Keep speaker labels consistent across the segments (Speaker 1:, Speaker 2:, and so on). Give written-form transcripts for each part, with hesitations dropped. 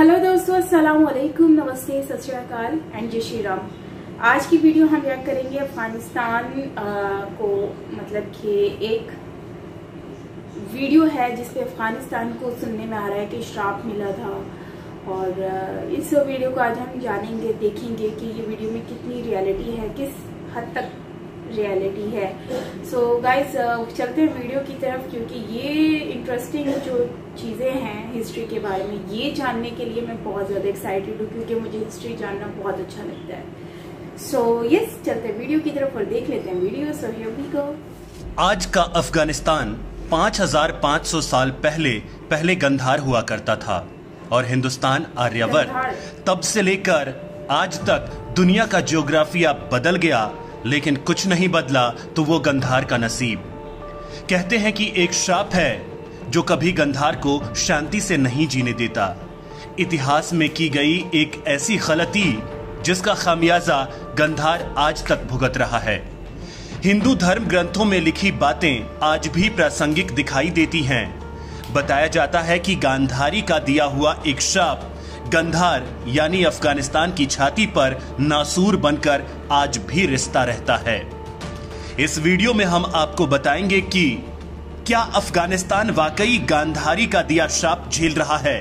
Speaker 1: Hello दोस्तों, अस्सलाम वालेकुम, नमस्ते, सत श्री अकाल एंड जय श्री राम। आज की वीडियो हम रिएक्ट करेंगे अफगानिस्तान को, मतलब कि एक वीडियो है जिसपे अफगानिस्तान को सुनने में आ रहा है कि श्राप मिला था। और इस वीडियो को आज हम जानेंगे, देखेंगे कि ये वीडियो में कितनी रियलिटी है, किस हद तक रियलिटी है। सो गाइस चलते हैं वीडियो की तरफ, क्योंकि ये इंटरेस्टिंग जो चीज़ें हैं हिस्ट्री के बारे में, ये जानने के लिए मैं बहुत ज़्यादा एक्साइटेड हूँ, क्योंकि मुझे हिस्ट्री जानना बहुत अच्छा लगता है। सो यस, चलते हैं वीडियो की तरफ और देख लेते हैं video. So here we go.
Speaker 2: आज का अफगानिस्तान 5500 साल पहले गंधार हुआ करता था, और हिंदुस्तान आर्यवर्त तब से लेकर आज तक दुनिया का ज्योग्राफिया बदल गया, लेकिन कुछ नहीं बदला तो वो गंधार का नसीब। कहते हैं कि एक श्राप है जो कभी गंधार को शांति से नहीं जीने देता। इतिहास में की गई एक ऐसी गलती जिसका खामियाजा गंधार आज तक भुगत रहा है। हिंदू धर्म ग्रंथों में लिखी बातें आज भी प्रासंगिक दिखाई देती हैं। बताया जाता है कि गांधारी का दिया हुआ एक श्राप गंधार यानी अफगानिस्तान की छाती पर नासूर बनकर आज भी रिश्ता रहता है। इस वीडियो में हम आपको बताएंगे कि क्या अफगानिस्तान वाकई गांधारी का दिया श्राप झेल रहा है।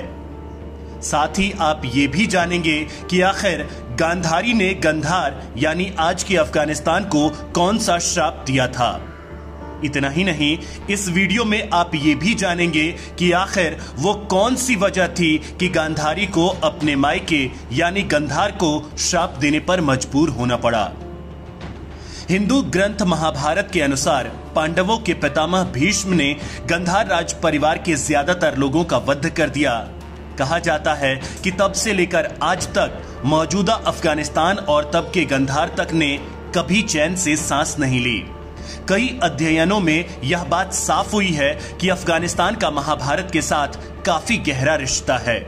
Speaker 2: साथ ही आप ये भी जानेंगे कि आखिर गांधारी ने गंधार यानी आज के अफगानिस्तान को कौन सा श्राप दिया था। इतना ही नहीं, इस वीडियो में आप ये भी जानेंगे कि आखिर वो कौन सी वजह थी कि गांधारी को अपने मायके यानी गंधार को श्राप देने पर मजबूर होना पड़ा। हिंदू ग्रंथ महाभारत के अनुसार पांडवों के पितामह भीष्म ने गंधार राज परिवार के ज्यादातर लोगों का वध कर दिया। कहा जाता है कि तब से लेकर आज तक मौजूदा अफगानिस्तान और तब के गंधार तक ने कभी चैन से सांस नहीं ली। कई अध्ययनों में यह बात साफ हुई है कि अफगानिस्तान का महाभारत के साथ काफी गहरा रिश्ता है।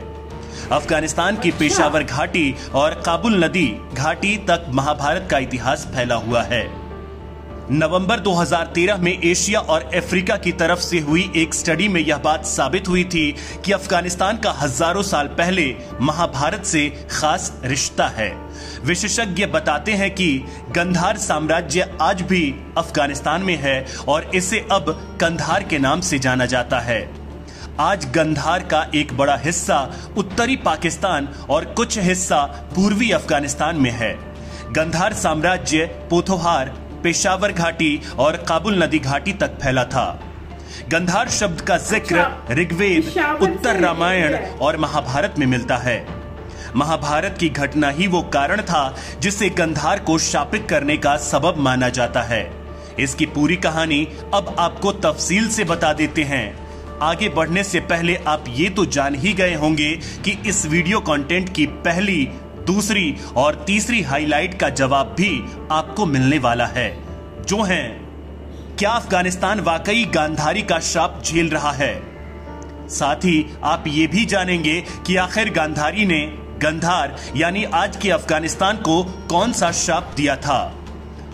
Speaker 2: अफगानिस्तान की पेशावर घाटी और काबुल नदी घाटी तक महाभारत का इतिहास फैला हुआ है। नवंबर 2013 में एशिया और अफ्रीका की तरफ से हुई एक स्टडी में यह बात साबित हुई थी कि अफगानिस्तान का हजारों साल पहले महाभारत से खास रिश्ता है। विशेषज्ञ बताते हैं कि गंधार साम्राज्य आज भी अफगानिस्तान में है और इसे अब कंधार के नाम से जाना जाता है। आज गंधार का एक बड़ा हिस्सा उत्तरी पाकिस्तान और कुछ हिस्सा पूर्वी अफगानिस्तान में है। गंधार साम्राज्य पोथोहार, पेशावर घाटी और काबुल नदी घाटी तक फैला था। गंधार शब्द का जिक्र ऋग्वेद, उत्तर रामायण और महाभारत में मिलता है। महाभारत की घटना ही वो कारण था जिसे गंधार को शापित करने का सबब माना जाता है। इसकी पूरी कहानी अब आपको तफसील से बता देते हैं। आगे बढ़ने से पहले आप ये तो जान ही गए होंगे कि इस वीडियो कंटेंट की पहली, दूसरी और तीसरी हाईलाइट का जवाब भी आपको मिलने वाला है, जो है क्या अफगानिस्तान वाकई गांधारी का श्राप झेल रहा है। साथ ही आप ये भी जानेंगे कि आखिर गांधारी ने गंधार यानी आज के अफगानिस्तान को कौन सा श्राप दिया था,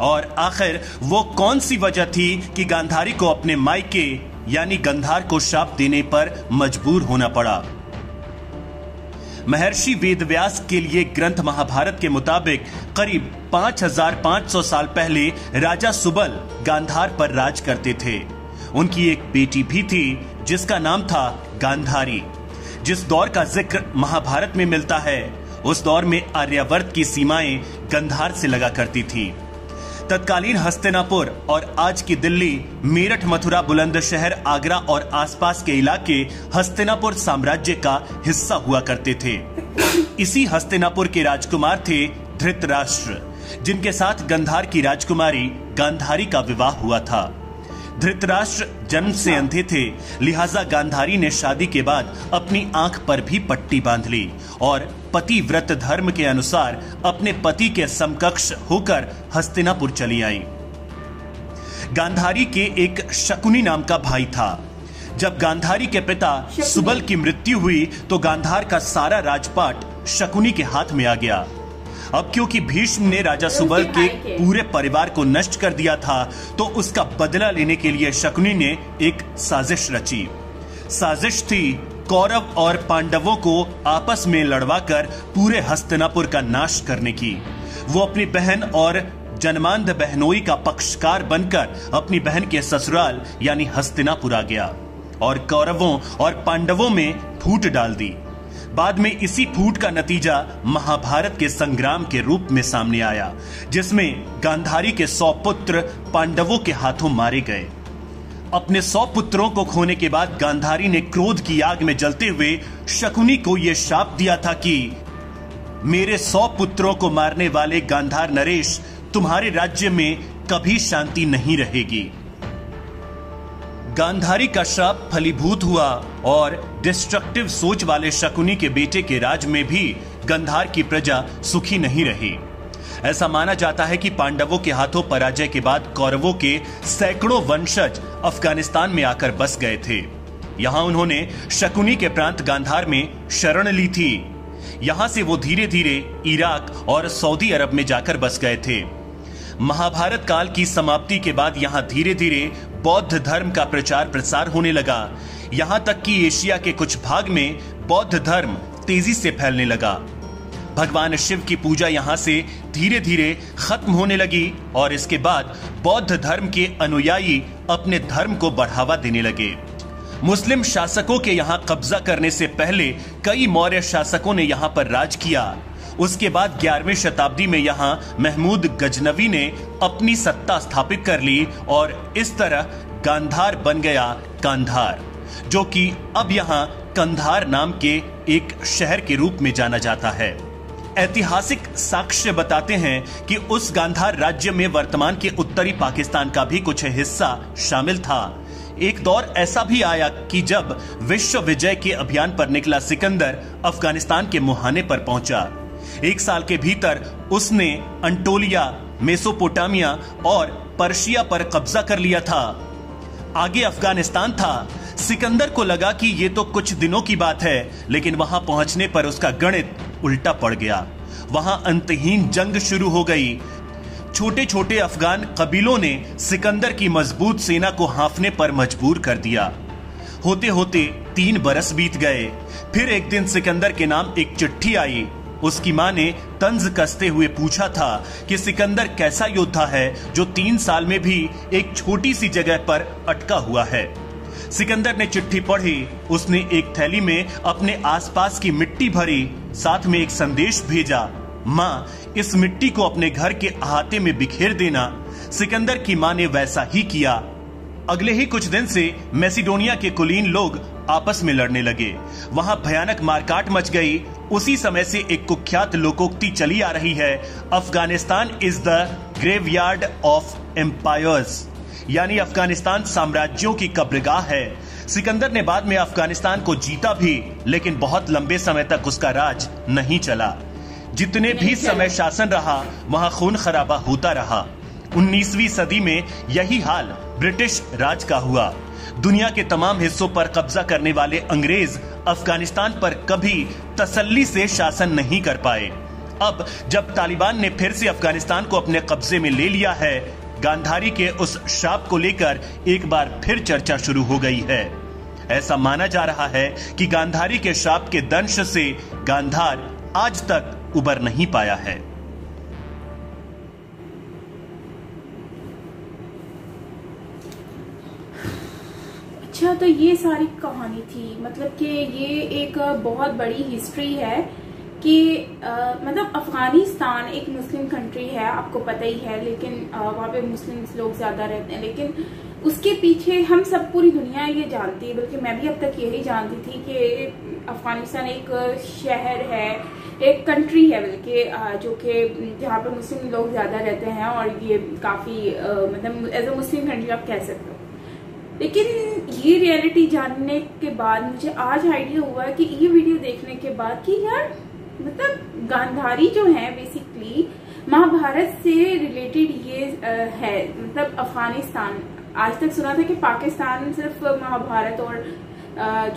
Speaker 2: और आखिर वो कौन सी वजह थी कि गांधारी को अपने मायके यानी गंधार को श्राप देने पर मजबूर होना पड़ा। महर्षि वेदव्यास के लिए ग्रंथ महाभारत के मुताबिक करीब 5500 साल पहले राजा सुबल गांधार पर राज करते थे। उनकी एक बेटी भी थी जिसका नाम था गांधारी। जिस दौर का जिक्र महाभारत में मिलता है, उस दौर में आर्यावर्त की सीमाएं गंधार से लगा करती थी। तत्कालीन हस्तिनापुर और आज की दिल्ली, मेरठ, मथुरा, बुलंदशहर, आगरा और आसपास के इलाके हस्तिनापुर साम्राज्य का हिस्सा हुआ करते थे। इसी हस्तिनापुर के राजकुमार थे धृतराष्ट्र, जिनके साथ गंधार की राजकुमारी गांधारी का विवाह हुआ था। धृतराष्ट्र जन्म से अंधे थे, लिहाजा गांधारी ने शादी के बाद अपनी आंख पर भी पट्टी बांध ली और पतिव्रत धर्म के अनुसार अपने पति के समकक्ष होकर हस्तिनापुर चली आई। गांधारी के एक शकुनी नाम का भाई था। जब गांधारी के पिता सुबल की मृत्यु हुई तो गांधार का सारा राजपाट शकुनी के हाथ में आ गया। अब क्योंकि भीष्म ने राजा सुबल के पूरे परिवार को नष्ट कर दिया था, तो उसका बदला लेने के लिए शकुनी ने एक साजिश रची। साजिश थी कौरव और पांडवों को आपस में लड़वाकर पूरे हस्तिनापुर का नाश करने की। वो अपनी बहन और जन्मांध बहनोई का पक्षकार बनकर अपनी बहन के ससुराल यानी हस्तिनापुर आ गया और कौरवों और पांडवों में फूट डाल दी। बाद में इसी फूट का नतीजा महाभारत के संग्राम के रूप में सामने आया, जिसमें गांधारी के 100 पुत्र पांडवों के हाथों मारे गए। अपने 100 पुत्रों को खोने के बाद गांधारी ने क्रोध की आग में जलते हुए शकुनी को यह शाप दिया था कि मेरे 100 पुत्रों को मारने वाले गांधार नरेश, तुम्हारे राज्य में कभी शांति नहीं रहेगी। गांधारी का श्राप फलीभूत हुआ और डिस्ट्रक्टिव सोच वाले शकुनी के बेटे के राज में भी गांधार की प्रजा सुखी नहीं रही। ऐसा माना जाता है कि पांडवों के हाथों पराजय के बाद कौरवों के सैकड़ों वंशज अफगानिस्तान में आकर बस गए थे। यहां उन्होंने शकुनी के प्रांत गांधार में शरण ली थी। यहां से वो धीरे धीरे इराक और सऊदी अरब में जाकर बस गए थे। महाभारत काल की समाप्ति के बाद यहां धीरे धीरे बौद्ध धर्म का प्रचार प्रसार होने लगा। यहां तक कि एशिया के कुछ भाग में बौद्ध धर्म तेजी से फैलने लगा। भगवान शिव की पूजा यहां से धीरे धीरे खत्म होने लगी और इसके बाद बौद्ध धर्म के अनुयायी अपने धर्म को बढ़ावा देने लगे। मुस्लिम शासकों के यहां कब्जा करने से पहले कई मौर्य शासकों ने यहां पर राज किया। उसके बाद 11वीं शताब्दी में यहां महमूद गजनवी ने अपनी सत्ता स्थापित कर ली और इस तरह गांधार बन गया कांधार, जो कि अब यहां कंधार नाम के एक शहर के रूप में जाना जाता है। ऐतिहासिक साक्ष्य बताते हैं कि उस गांधार राज्य में वर्तमान के उत्तरी पाकिस्तान का भी कुछ हिस्सा शामिल था। एक दौर ऐसा भी आया कि जब विश्व विजय के अभियान पर निकला सिकंदर अफगानिस्तान के मुहाने पर पहुंचा। 1 साल के भीतर उसने अंटोलिया, मेसोपोटामिया और पर्शिया पर कब्जा कर लिया था। आगे अफगानिस्तान था। सिकंदर को लगा कि ये तो कुछ दिनों की बात है, लेकिन वहां पहुंचने पर उसका गणित उल्टा पड़ गया। वहां अंतहीन जंग शुरू हो गई। छोटे छोटे अफगान कबीलों ने सिकंदर की मजबूत सेना को हाँफने पर मजबूर कर दिया। होते होते 3 बरस बीत गए। फिर एक दिन सिकंदर के नाम एक चिट्ठी आई। उसकी मां ने तंज कसते हुए पूछा था कि सिकंदर कैसा योद्धा है जो 3 साल में भी एक छोटी सी जगह पर अटका हुआ है। सिकंदर ने चिट्ठी पढ़ी। उसने एक थैली में अपने आसपास की मिट्टी भरी, साथ में एक संदेश भेजा, मां, इस मिट्टी को अपने घर के अहाते में बिखेर देना। सिकंदर की मां ने वैसा ही किया। अगले ही कुछ दिन से मैसिडोनिया के कुलीन लोग आपस में लड़ने लगे। वहां भयानक मारकाट मच गई। उसी समय से एक कुख्यात लोकोक्ति चली आ रही है, Afghanistan is the graveyard of empires, यानी अफगानिस्तान साम्राज्यों की कब्रगाह है। सिकंदर ने बाद में अफगानिस्तान को जीता भी, लेकिन बहुत लंबे समय तक उसका राज नहीं चला। जितने भी समय शासन रहा वहां खून खराबा होता रहा। 19वीं सदी में यही हाल ब्रिटिश राज का हुआ। दुनिया के तमाम हिस्सों पर कब्जा करने वाले अंग्रेज अफगानिस्तान पर कभी तसल्ली से शासन नहीं कर पाए। अब जब तालिबान ने फिर से अफगानिस्तान को अपने कब्जे में ले लिया है, गांधारी के उस शाप को लेकर एक बार फिर चर्चा शुरू हो गई है। ऐसा माना जा रहा है कि गांधारी के शाप के दंश से गांधार आज तक उबर नहीं पाया है।
Speaker 1: अच्छा, तो ये सारी कहानी थी। मतलब कि ये एक बहुत बड़ी हिस्ट्री है कि मतलब अफगानिस्तान एक मुस्लिम कंट्री है, आपको पता ही है, लेकिन वहाँ पे मुस्लिम लोग ज्यादा रहते हैं। लेकिन उसके पीछे हम सब, पूरी दुनिया ये जानती है, बल्कि मैं भी अब तक यही जानती थी कि अफगानिस्तान एक शहर है, एक कंट्री है बल्कि, जो कि जहाँ पे मुस्लिम लोग ज्यादा रहते हैं और ये काफी मतलब एज अ मुस्लिम कंट्री आप कह सकते हो। लेकिन ये रियलिटी जानने के बाद मुझे आज आइडिया हुआ कि ये वीडियो देखने के बाद कि यार मतलब गांधारी जो है बेसिकली महाभारत से रिलेटेड ये है। मतलब अफगानिस्तान, आज तक सुना था कि पाकिस्तान सिर्फ महाभारत और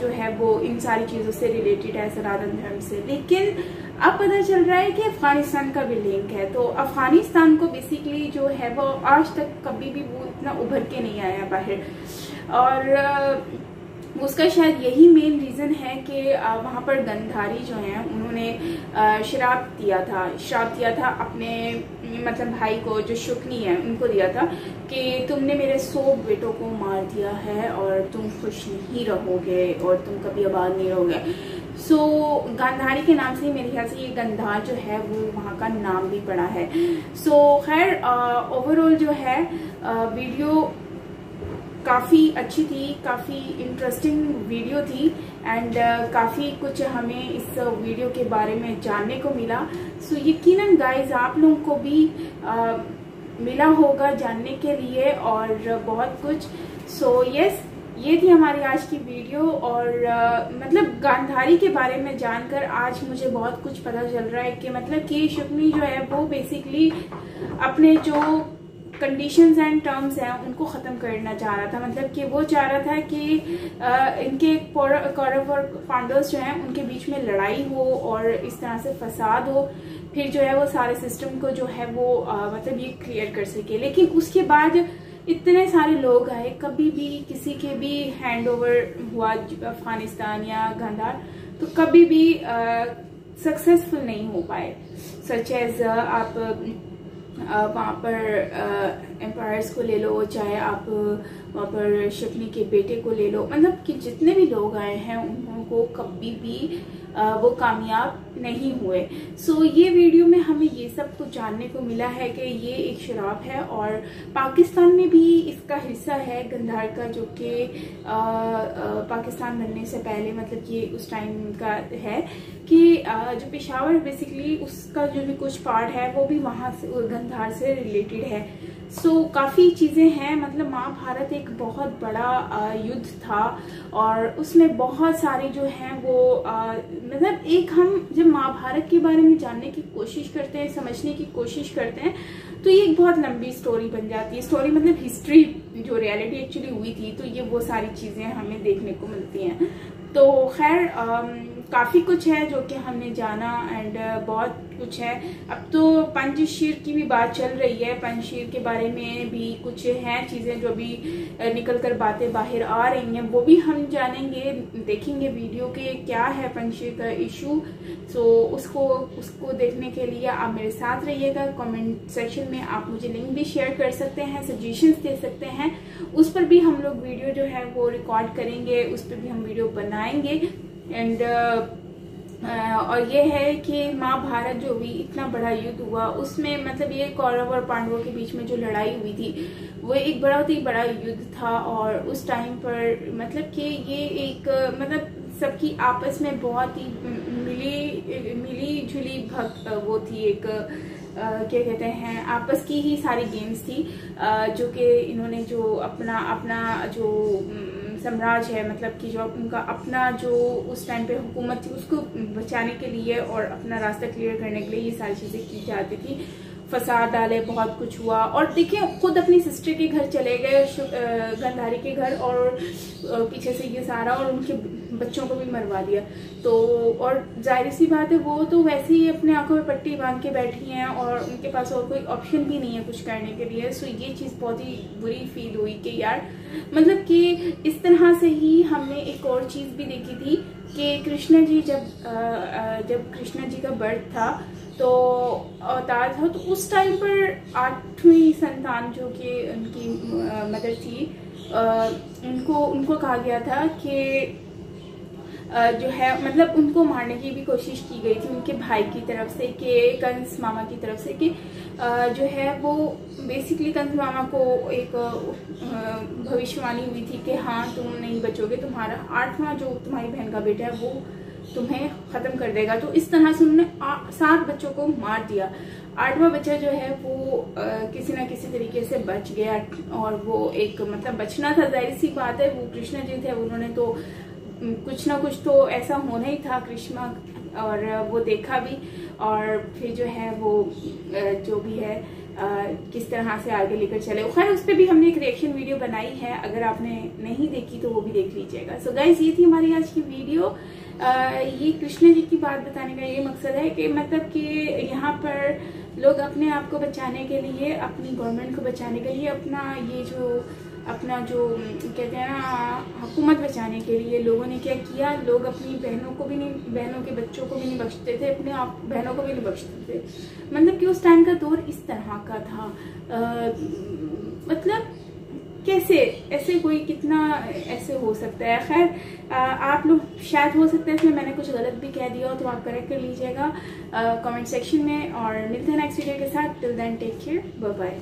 Speaker 1: जो है वो इन सारी चीजों से रिलेटेड है, सनातन धर्म से, लेकिन अब पता चल रहा है कि अफगानिस्तान का भी लिंक है। तो अफगानिस्तान को बेसिकली जो है वो आज तक कभी भी वो इतना उभर के नहीं आया बाहर। और उसका शायद यही मेन रीज़न है कि वहाँ पर गंधारी जो हैं उन्होंने श्राप दिया था अपने मतलब भाई को, जो शुकनी है उनको दिया था कि तुमने मेरे 100 बेटों को मार दिया है और तुम खुश नहीं रहोगे और तुम कभी आबाद नहीं रहोगे। सो गांधारी के नाम से ही मेरे ख्याल से ये गंधार जो है वो वहाँ का नाम भी पड़ा है। सो खैर ओवरऑल जो है वीडियो काफ़ी अच्छी थी, काफ़ी इंटरेस्टिंग वीडियो थी एंड काफ़ी कुछ हमें इस वीडियो के बारे में जानने को मिला। सो यकीनन गाइज आप लोगों को भी मिला होगा जानने के लिए और बहुत कुछ। सो यस, ये थी हमारी आज की वीडियो और मतलब गांधारी के बारे में जानकर आज मुझे बहुत कुछ पता चल रहा है कि मतलब कि शुकनी जो है वो बेसिकली अपने जो कंडीशंस एंड टर्म्स हैं उनको ख़त्म करना चाह रहा था। मतलब कि वो चाह रहा था कि इनके कौरव और पांडवों जो हैं उनके बीच में लड़ाई हो और इस तरह से फसाद हो, फिर जो है वो सारे सिस्टम को जो है वो मतलब ये क्लियर कर सके। लेकिन उसके बाद इतने सारे लोग आए, कभी भी किसी के भी हैंड ओवर हुआ अफगानिस्तान या गांधार तो कभी भी सक्सेसफुल नहीं हो पाए। सच एज आप वहाँ पर एम्पायर्स को ले लो, चाहे आप वहाँ पर शुकनी के बेटे को ले लो, मतलब कि जितने भी लोग आए हैं उनको कभी भी वो कामयाब नहीं हुए। सो ये वीडियो में हमें ये सब कुछ जानने को मिला है कि ये एक श्राप है और पाकिस्तान में भी इसका हिस्सा है गंधार का, जो कि पाकिस्तान बनने से पहले मतलब कि उस टाइम का है कि जो पेशावर बेसिकली उसका जो भी कुछ पार्ट है वो भी वहाँ से गंधार से रिलेटेड है। सो काफ़ी चीज़ें हैं, मतलब महाभारत एक बहुत बड़ा युद्ध था और उसमें बहुत सारे जो हैं वो मतलब एक हम जब महाभारत के बारे में जानने की कोशिश करते हैं, समझने की कोशिश करते हैं तो ये एक बहुत लंबी स्टोरी बन जाती है। स्टोरी मतलब हिस्ट्री जो रियलिटी एक्चुअली हुई थी, तो ये वो सारी चीज़ें हमें देखने को मिलती हैं। तो खैर काफ़ी कुछ है जो कि हमने जाना एंड बहुत कुछ है। अब तो पंजशीर की भी बात चल रही है, पंजशीर के बारे में भी कुछ हैं चीज़ें जो भी निकल कर बातें बाहर आ रही हैं, वो भी हम जानेंगे, देखेंगे वीडियो के क्या है पंजशीर का इशू। सो उसको देखने के लिए आप मेरे साथ रहिएगा। कमेंट सेक्शन में आप मुझे लिंक भी शेयर कर सकते हैं, सजेशंस दे सकते हैं, उस पर भी हम लोग वीडियो जो है वो रिकॉर्ड करेंगे, उस पर भी हम वीडियो बनाएंगे। एंड और ये है कि महाभारत जो भी इतना बड़ा युद्ध हुआ उसमें मतलब ये कौरव और पांडवों के बीच में जो लड़ाई हुई थी वो एक बहुत ही बड़ा युद्ध था और उस टाइम पर मतलब कि ये एक मतलब सबकी आपस में बहुत ही मिली जुली वो थी, एक क्या कहते हैं आपस की ही सारी गेम्स थी जो कि इन्होंने जो अपना जो साम्राज्य है, मतलब कि जो उनका अपना जो उस टाइम पे हुकूमत थी उसको बचाने के लिए और अपना रास्ता क्लियर करने के लिए ये सारी चीज़ें की जाती थी। फसाद डाले, बहुत कुछ हुआ और देखिए खुद अपनी सिस्टर के घर चले गए गंधारी के घर और पीछे से ये सारा और उनके बच्चों को भी मरवा दिया। तो और जाहिर सी बात है वो तो वैसे ही अपने आंखों में पट्टी बांध के बैठी हैं और उनके पास और कोई ऑप्शन भी नहीं है कुछ करने के लिए। सो ये चीज़ बहुत ही बुरी फील हुई कि यार मतलब कि इस तरह से ही हमने एक और चीज़ भी देखी थी कि कृष्ण जी जब कृष्ण जी का बर्थ था तो अवतार था, तो उस टाइम पर 8वीं संतान जो कि उनकी मदर थी उनको कहा गया था कि जो है मतलब उनको मारने की भी कोशिश की गई थी उनके भाई की तरफ से, कि कंस मामा की तरफ से, कि जो है वो बेसिकली कंस मामा को एक भविष्यवाणी हुई थी कि हाँ तुम नहीं बचोगे, तुम्हारा 8वां जो तुम्हारी बहन का बेटा है वो तुम्हें ख़त्म कर देगा। तो इस तरह से उन्होंने 7 बच्चों को मार दिया। 8वां बच्चा जो है वो किसी ना किसी तरीके से बच गया और वो एक मतलब बचना था, जाहिर सी बात है वो कृष्ण जी थे, उन्होंने तो कुछ ना कुछ तो ऐसा होना ही था कृष्णा, और वो देखा भी और फिर जो है वो जो भी है किस तरह से आगे लेकर चले। खैर उस पर भी हमने एक रिएक्शन वीडियो बनाई है, अगर आपने नहीं देखी तो वो भी देख लीजिएगा। सो गाइज ये थी हमारी आज की वीडियो। ये कृष्ण जी की बात बताने का ये मकसद है कि मतलब कि यहाँ पर लोग अपने आप को बचाने के लिए, अपनी गवर्नमेंट को बचाने के लिए अपना ये जो अपना जो कहते हैं ना हुकूमत बचाने के लिए लोगों ने क्या किया, लोग अपनी बहनों को भी नहीं, बहनों के बच्चों को भी नहीं बख्शते थे, अपने आप बहनों को भी नहीं बख्शते थे। मतलब कि उस टाइम का दौर इस तरह का था। मतलब कैसे ऐसे कोई कितना ऐसे हो सकता है। खैर आप लोग शायद हो सकता है इसमें मैंने कुछ गलत भी कह दिया हो तो आप करेक्ट कर लीजिएगा कमेंट सेक्शन में। और मिलते हैं नेक्स्ट वीडियो के साथ। Till then take care, bye bye.